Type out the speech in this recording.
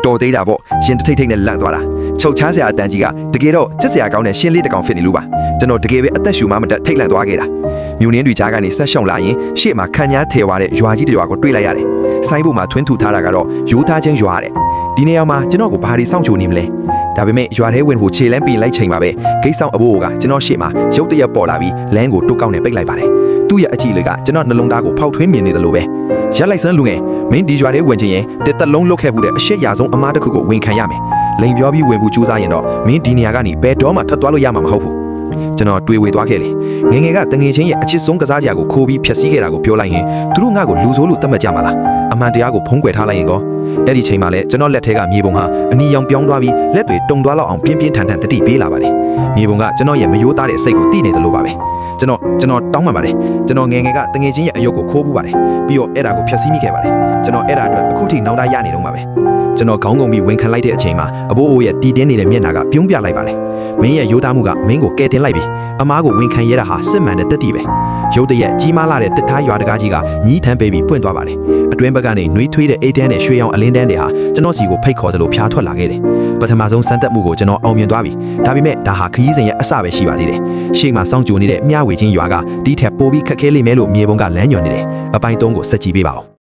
တော်သေးတာပေါ့ရှင်ထိတ်ထိတ်နဲ့လန့်သွားတာချုပ်ချားစရာအတန်ကြီးကတကယ်တော့ကြက်စရာကောင်းတဲ့ရှင်းလေးတစ်ကောင်ဖြစ်နေလို့ပါကျွန်တော်တကယ်ပဲအသက်ရှူမှမတက်ထိတ်လန့်သွားခဲ့တာမြူနင်းတွေကြားကနေဆက်ရှောင်လာရင်ရှေ့မှာခန့်ညားထဲသွားတဲ့ရွာကြီးတစ်ရွာကိုတွေ့လိုက်ရတယ်ဆိုင်းဘုတ်မှာထွင်းထူထားတာကတော့ရိုးသားချင်းရွာတဲ့ဒီနေရာမှာကျွန်တော်ကိုဘာတွေစောင့်ကြိုနေမလဲဒါပေမဲ့ရွာထဲဝင်ဖို့ခြေလမ်းပြင်လိုက်ချိန်မှာပဲဂိတ်ဆောင်အဘိုးကကျွန်တော်ရှေ့မှာရုတ်တရက်ပေါ်လာပြီးလမ်းကိုတုတ်ကောက်နဲ့ပိတ်လိုက်ပါတယ်သူ့ရဲ့အကြည့်လေးကကျွန်တော်နှလုံးသားကိုဖောက်ထွင်းမြင်နေတယ်လို့ပဲရက်လိုက်စမ်းလူငယ်မင်းဒီရွာထဲဝင်ချင်ရင်တစ်သက်လုံးလုတ်ခဲ့မှုတဲ့အရှိရာဆုံးအမားတစ်ခုကိုဝင်ခံရမယ်လိန်ပြောပြီးဝင်ဖို့ကြိုးစားရင်တော့မင်းဒီနေရာကနေဘယ်တော့မှထပ်သွားလို့ရမှာမဟုတ်ဘူးကျွန်တော်တွေးဝေသွားခဲ့လေငငယ်ကတငယ်ချင်းရဲ့အချစ်ဆုံးကစားကြကိုခိုးပြီးဖျက်ဆီးခဲ့တာကိုပြောလိုက်ရင်သူတို့ငါ့ကိုလူဆိုးလို့သတ်မှတ်ကြမှာလားအမှန်တရားကိုဖုံးကွယ်ထားလိုက်ရင်ကောအဲ့ဒီချိန်မှာလဲကျွန်တော်လက်ထဲကမြေပုံဟာအနီရောင်ပြောင်းသွားပြီးလက်တွေတုံသွားလောက်အောင်ပြင်းပြင်းထန်ထန်တတိပေးလာပါတယ်မြေပုံကကျွန်တော်ရဲ့မယိုးသားတဲ့စိတ်ကိုတိနေတယ်လို့ပါပဲကျွန်တော်တောင်းပန်ပါတယ်ကျွန်တော်ငငယ်ကတငယ်ချင်းရဲ့အယုတ်ကိုခိုးပူးပါတယ်ပြီးတော့အဲ့ဒါကိုဖျက်ဆီးမိခဲ့ပါတယ်ကျွန်တော်အဲ့ဒါအတွက်အခုထိနောက်တာရနေတော့မှာပဲကျွန်တော်ခေါင်းငုံပြီးဝင်ခံလိုက်တဲ့အချိန်မှာအဘိုးအိုးရဲ့တီးတင်းနေတဲ့မျက်နှာကပြုံးပြလိုက်ပါတယ်မင်းရဲ့ရိုးသားမှုကမင်းကိုကဲတင်လိုက်ပြီအမားကိုဝင်ခံရတာဟာစစ်မှန်တဲ့တက်တီပဲရုတ်တရက်ကြီးမားလာတဲ့တစ်ထားရွာတကားကြီးကညီးထမ်းပေးပြီးပွင့်သွားပါတယ်အတွင်းဘက်ကနေနှွေးထွေးတဲ့အိတ်တန်းနဲ့ရွှေရောင်အလင်းတန်းတွေဟာကျွန်တော်စီကိုဖိတ်ခေါ်တယ်လို့ဖျားထွက်လာခဲ့တယ်ပထမဆုံးစမ်းသပ်မှုကိုကျွန်တော်အောင်မြင်သွားပြီဒါပေမဲ့ဒါဟာခရီးစဉ်ရဲ့အစပဲရှိပါသေးတယ်ရှေ့မှာစောင့်ကြိုနေတဲ့မျှဝေချင်းရွာကဒီထက်ပိုပြီးခက်ခဲလိမ့်မယ်လို့မြေပုံကလမ်းညွှန်နေတယ်အပိုင်း3ကိုဆက်ကြည့်ပေးပါဦး